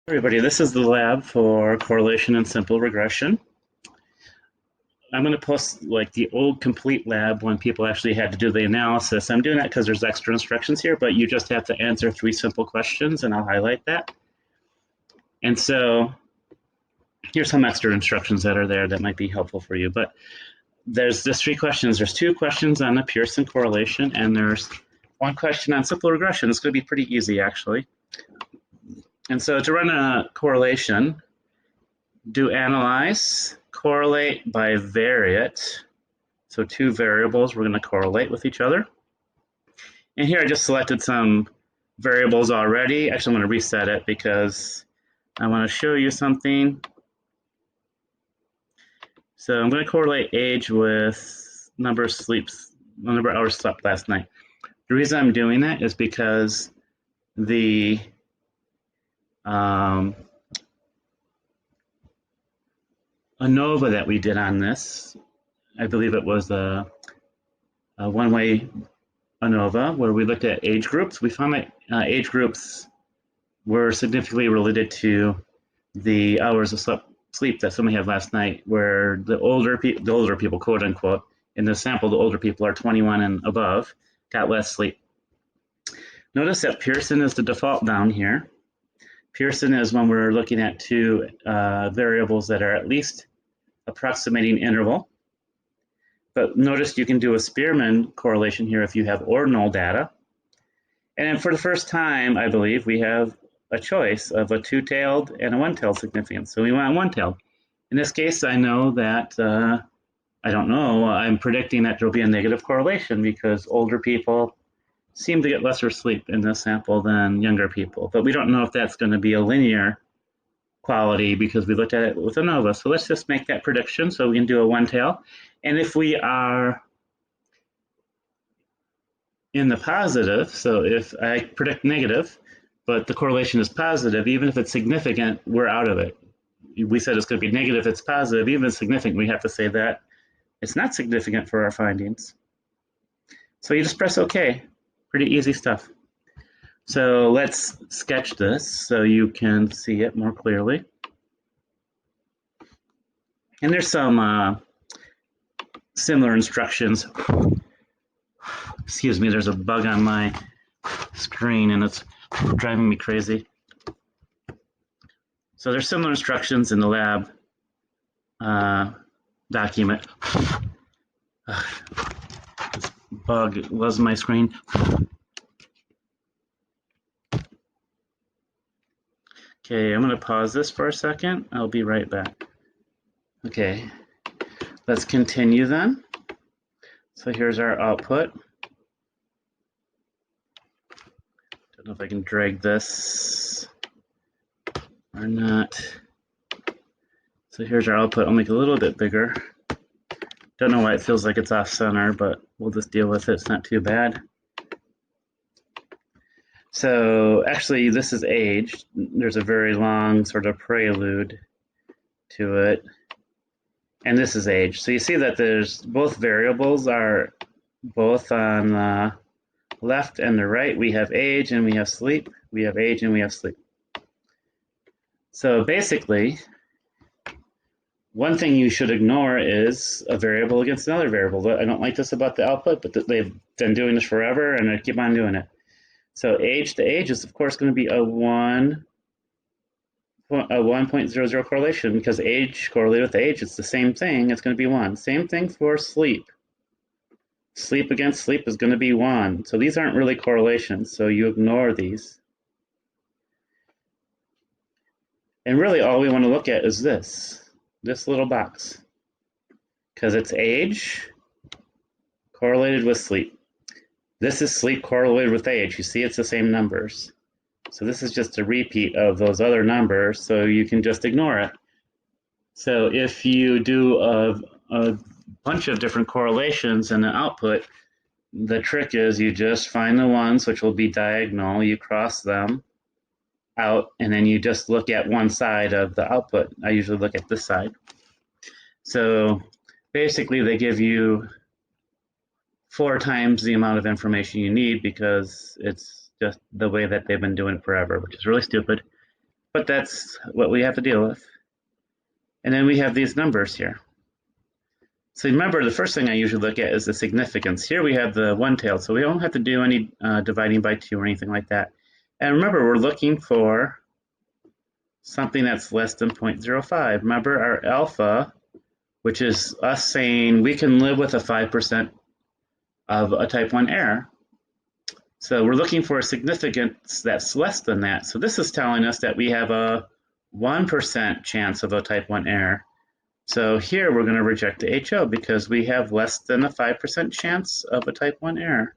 Everybody, this is the lab for correlation and simple regression. I'm going to post like the old complete lab when people actually had to do the analysis. I'm doing that because there's extra instructions here, but you just have to answer 3 simple questions and I'll highlight that. And so here's some extra instructions that are there that might be helpful for you. But there's just 3 questions. There's 2 questions on the Pearson correlation and there's 1 question on simple regression. It's going to be pretty easy actually. And so to run a correlation, do analyze, correlate by variate. So 2 variables we're going to correlate with each other. And here I just selected some variables already. Actually, I'm going to reset it because I want to show you something. So I'm going to correlate age with number of hours slept last night. The reason I'm doing that is because the ANOVA that we did on this, I believe it was a one-way ANOVA where we looked at age groups. We found that age groups were significantly related to the hours of sleep that somebody had last night, where the older people, quote unquote, in the sample, the older people are 21 and above, got less sleep. Notice that Pearson is the default down here. Pearson is when we're looking at 2 variables that are at least approximating interval. But notice you can do a Spearman correlation here if you have ordinal data. And for the first time, I believe, we have a choice of a 2-tailed and a 1-tailed significance. So we want 1-tailed. In this case, I know that, I don't know, I'm predicting that there'll be a negative correlation because older people seem to get lesser sleep in this sample than younger people. But we don't know if that's going to be a linear quality because we looked at it with ANOVA. So let's just make that prediction so we can do a 1-tail. And if we are in the positive, so if I predict negative, but the correlation is positive, even if it's significant, we're out of it. We said it's going to be negative, it's positive, even if it's significant, we have to say that it's not significant for our findings. So you just press OK. Pretty easy stuff. So let's sketch this so you can see it more clearly. And there's some similar instructions. Excuse me, there's a bug on my screen and it's driving me crazy. So there's similar instructions in the lab document. This bug was my screen. Okay, I'm going to pause this for a second. I'll be right back. Okay, let's continue then. So here's our output. Don't know if I can drag this or not. So here's our output. I'll make it a little bit bigger. Don't know why it feels like it's off center, but we'll just deal with it. It's not too bad. So actually, this is age. There's a very long sort of prelude to it. And this is age. So you see that there's both variables are both on the left and the right. We have age and we have sleep. We have age and we have sleep. So basically, one thing you should ignore is a variable against another variable. I don't like this about the output, but they've been doing this forever and they keep on doing it. So age to age is, of course, going to be a 1.00 correlation because age correlated with age, it's the same thing. It's going to be 1. Same thing for sleep. Sleep against sleep is going to be 1. So these aren't really correlations, so you ignore these. And really all we want to look at is this little box, because it's age correlated with sleep. This is sleep correlated with age. You see it's the same numbers. So this is just a repeat of those other numbers, so you can just ignore it. So if you do a bunch of different correlations in the output, the trick is you just find the ones which will be diagonal, you cross them out, and then you just look at one side of the output. I usually look at this side. So basically they give you 4 times the amount of information you need because it's just the way that they've been doing it forever, which is really stupid. but that's what we have to deal with. And then we have these numbers here. So remember, the first thing I usually look at is the significance. Here we have the one-tailed, so we don't have to do any dividing by 2 or anything like that. And remember, we're looking for something that's less than 0.05. Remember our alpha, which is us saying we can live with a 5% of a type 1 error. So we're looking for a significance that's less than that. So this is telling us that we have a 1% chance of a type 1 error. So here we're going to reject the HO because we have less than a 5% chance of a type 1 error.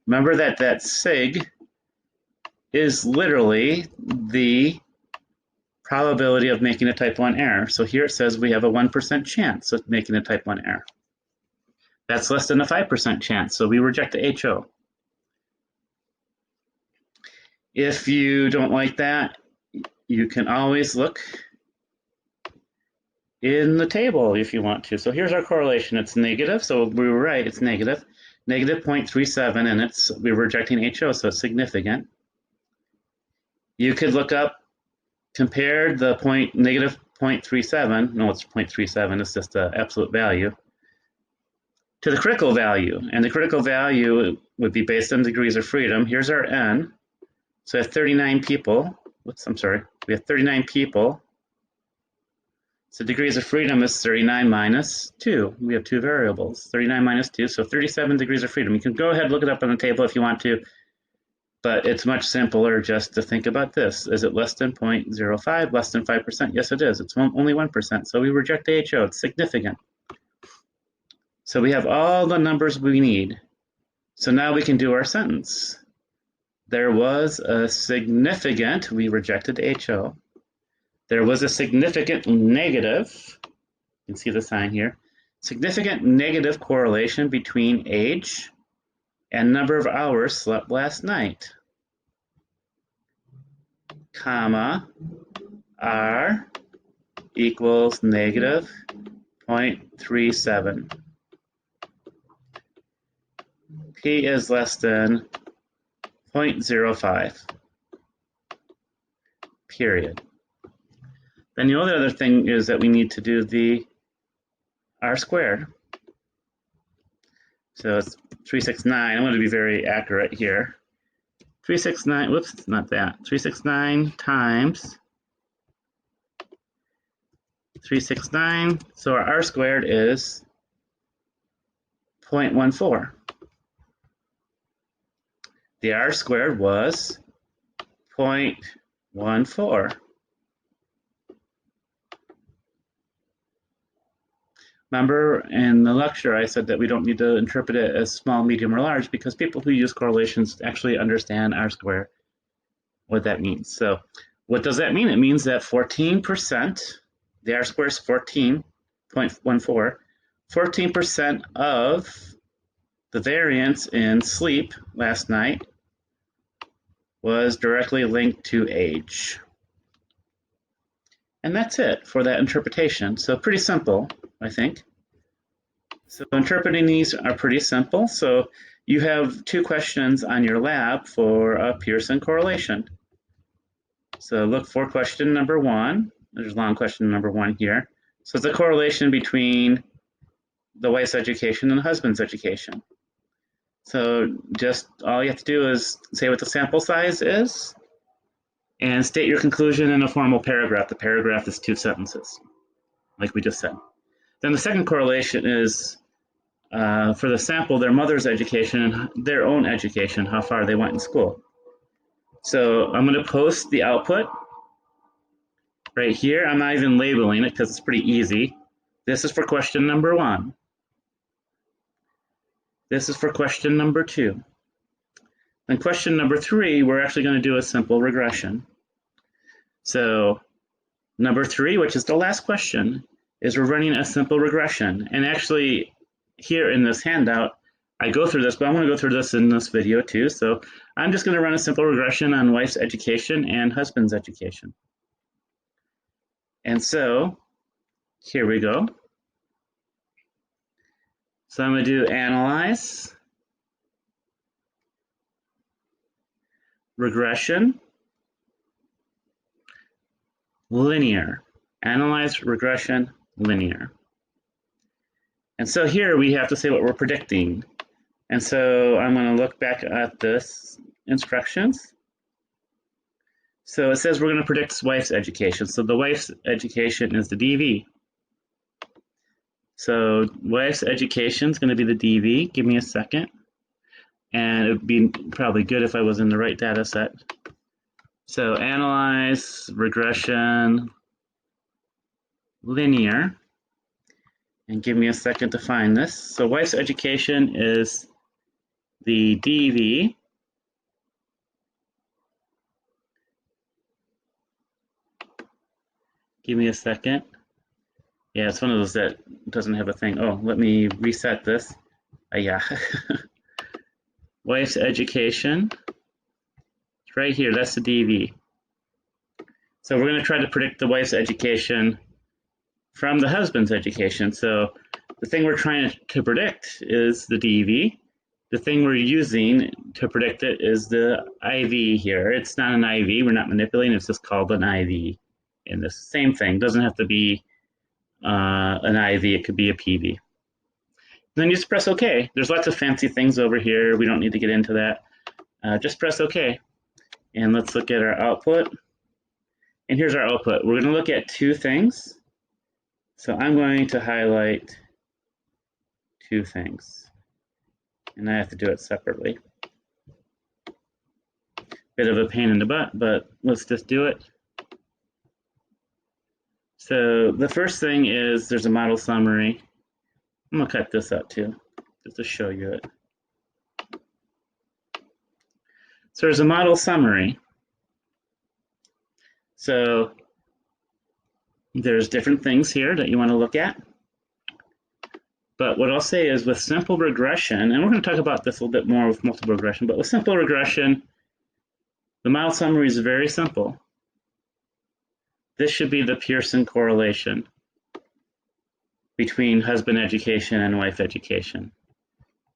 Remember that sig is literally the probability of making a type 1 error. So here it says we have a 1% chance of making a type 1 error. That's less than a 5% chance, so we reject the HO. If you don't like that, you can always look in the table if you want to. So here's our correlation. It's negative, so we were right, it's negative. Negative 0.37, and we're rejecting HO, so it's significant. You could look up, compare the negative 0.37, no, it's 0.37, it's just the absolute value, to the critical value. And the critical value would be based on degrees of freedom. Here's our N. So we have 39 people. We have 39 people. So degrees of freedom is 39 minus 2. We have 2 variables, 39 minus 2, so 37 degrees of freedom. You can go ahead and look it up on the table if you want to, but it's much simpler just to think about this. Is it less than 0.05, less than 5%? Yes, it is. It's only 1%, so we reject the HO. It's significant. So we have all the numbers we need. So now we can do our sentence. There was a significant, we rejected HO. There was a significant negative, you can see the sign here, significant negative correlation between age and number of hours slept last night, comma, R equals negative 0.37. P is less than 0.05, period. Then the other thing is that we need to do the R squared. So it's 369. I'm going to be very accurate here. 369, whoops, it's not that. 369 times 369. So our R squared is 0.14. The R squared was 0.14. Remember in the lecture I said that we don't need to interpret it as small, medium, or large because people who use correlations actually understand R squared, what that means. So what does that mean? It means that 14%, the R squared is 14.14, 14% of the variance in sleep last night was directly linked to age. And that's it for that interpretation. So pretty simple, I think. So interpreting these are pretty simple. So you have 2 questions on your lab for a Pearson correlation. So look for question number 1. There's long question number 1 here. So it's a correlation between the wife's education and the husband's education. So just all you have to do is say what the sample size is and state your conclusion in a formal paragraph. The paragraph is 2 sentences, like we just said. Then the second correlation is for the sample, their mother's education and their own education, how far they went in school. So I'm going to post the output right here. I'm not even labeling it because it's pretty easy. This is for question number 1. This is for question number 2. Then question number 3, we're actually going to do a simple regression. So number 3, which is the last question, is we're running a simple regression. And actually, here in this handout, I go through this, but I'm going to go through this in this video too. So I'm just going to run a simple regression on wife's education and husband's education. And so here we go. So I'm going to do analyze, regression, linear. Analyze regression linear. And so here we have to say what we're predicting. And so I'm going to look back at this instructions. So it says we're going to predict wife's education. So the wife's education is the DV. So wife's education is going to be the DV. Give me a second. And it would be probably good if I was in the right data set. So analyze regression linear. And give me a second to find this. So wife's education is the DV. Give me a second. Yeah, it's one of those that doesn't have a thing. Oh, let me reset this. Yeah. Wife's education. It's right here. That's the DV. So we're going to try to predict the wife's education from the husband's education. So the thing we're trying to predict is the DV. The thing we're using to predict it is the IV here. It's not an IV. We're not manipulating. It's just called an IV. And the same thing. Doesn't have to be an IV. It could be a PV. Then you just press OK. There's lots of fancy things over here. We don't need to get into that. Just press OK. And let's look at our output. And here's our output. We're going to look at two things. So I'm going to highlight two things. And I have to do it separately. Bit of a pain in the butt, but let's just do it. So the first thing is there's a model summary. I'm going to cut this out too, just to show you it. So there's a model summary. So there's different things here that you want to look at. But what I'll say is with simple regression, and we're going to talk about this a little bit more with multiple regression, but with simple regression, the model summary is very simple. This should be the Pearson correlation between husband education and wife education.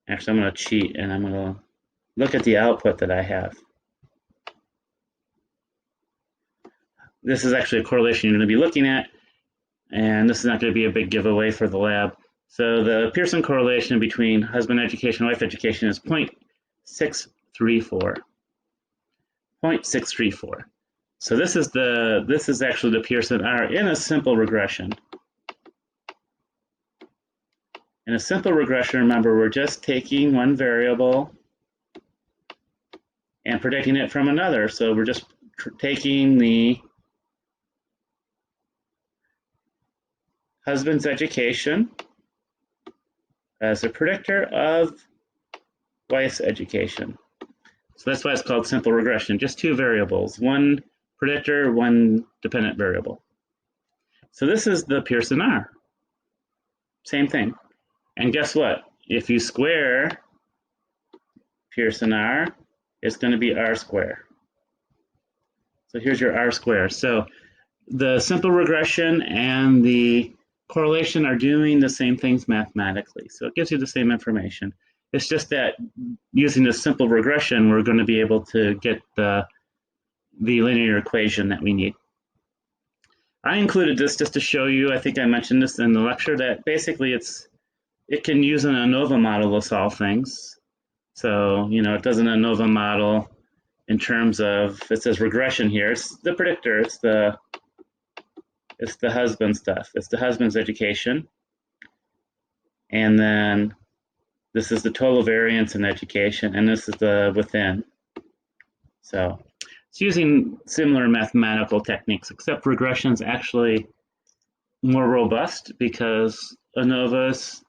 Actually, I'm going to cheat and I'm going to look at the output that I have. This is actually a correlation you're going to be looking at, and this is not going to be a big giveaway for the lab. So the Pearson correlation between husband education and wife education is 0.634. 0.634. So this is actually the Pearson R in a simple regression. In a simple regression, remember, we're just taking one variable and predicting it from another. So we're just taking the husband's education as a predictor of wife's education. So that's why it's called simple regression, just two variables, one predictor, one dependent variable. So this is the Pearson R. Same thing. And guess what? If you square Pearson R, it's going to be R square. So here's your R square. So the simple regression and the correlation are doing the same things mathematically. So it gives you the same information. It's just that using the simple regression, we're going to be able to get the linear equation that we need. I included this just to show you, I think I mentioned this in the lecture, that basically it can use an ANOVA model to solve things. So, it does an ANOVA model in terms of, it says regression here. It's the predictor, it's the husband stuff. It's the husband's education. And then this is the total variance in education, and this is the within. So it's using similar mathematical techniques, except regression is actually more robust because ANOVAs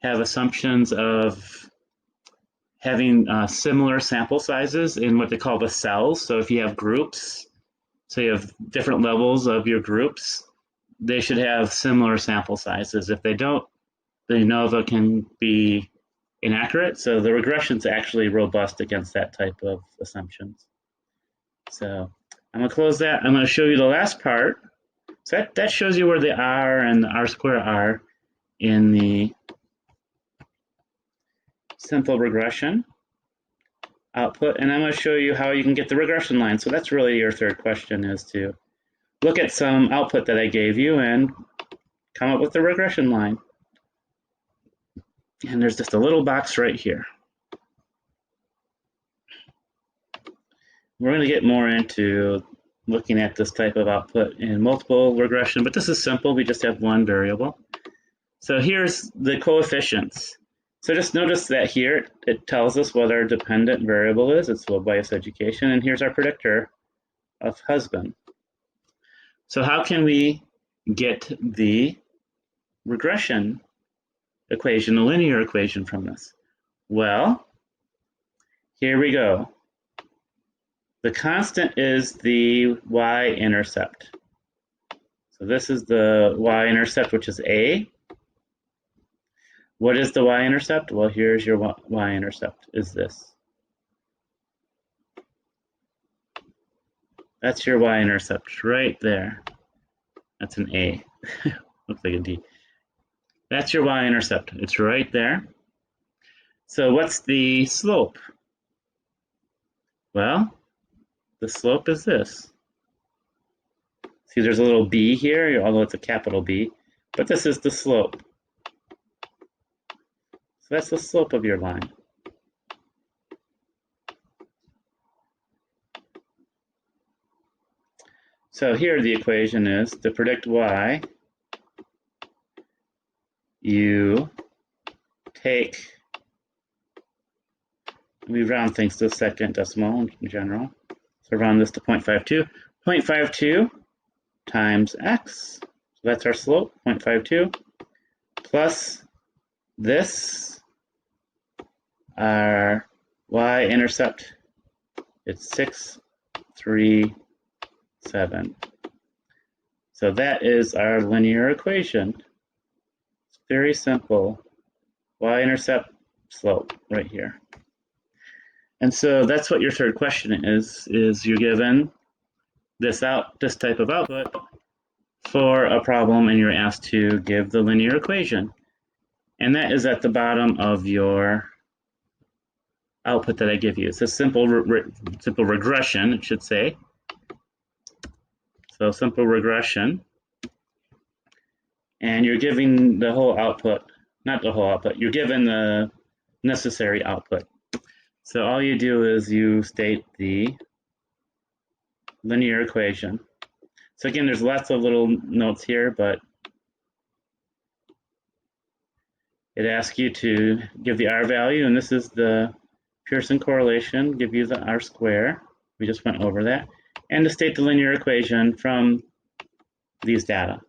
have assumptions of having similar sample sizes in what they call the cells. So if you have groups, so you have different levels of your groups, they should have similar sample sizes. If they don't, the ANOVA can be inaccurate. So the regression is actually robust against that type of assumptions. So I'm going to close that. I'm going to show you the last part. So that shows you where the R and the R square are in the simple regression output. And I'm going to show you how you can get the regression line. So that's really your third question, is to look at some output that I gave you and come up with the regression line. And there's just a little box right here. We're going to get more into looking at this type of output in multiple regression, but this is simple. We just have one variable. So here's the coefficients. So just notice that here it tells us what our dependent variable is. It's low bias education. And here's our predictor of husband. So how can we get the regression equation, the linear equation from this? Well, here we go. The constant is the y-intercept. So this is the y-intercept, which is A. What is the y-intercept? Well, here's your y-intercept, is this. That's your y-intercept right there. That's an A. Looks like a D. That's your y-intercept. It's right there. So what's the slope? Well, the slope is this. See, there's a little b here, although it's a capital B, but this is the slope. So that's the slope of your line. So here the equation is to predict y, you take, we round things to a second decimal in general. So round this to 0.52. 0.52 times x, so that's our slope, 0.52, plus this, our y-intercept, it's 637. So that is our linear equation. It's very simple. Y-intercept, slope, right here. And so that's what your third question is you're given this type of output for a problem and you're asked to give the linear equation. And that is at the bottom of your output that I give you. It's a simple regression, it should say. So simple regression. And you're giving the whole output, not the whole output, you're given the necessary output. So all you do is you state the linear equation. So again, there's lots of little notes here, but it asks you to give the R value, and this is the Pearson correlation, give you the R square. We just went over that. And to state the linear equation from these data,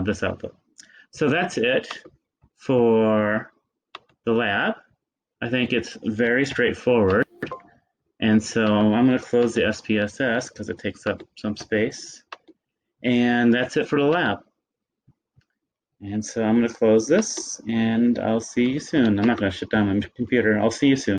this output. So that's it for the lab. I think it's very straightforward. And so I'm going to close the SPSS because it takes up some space. And that's it for the lab. And so I'm going to close this and I'll see you soon. I'm not going to shut down my computer. I'll see you soon.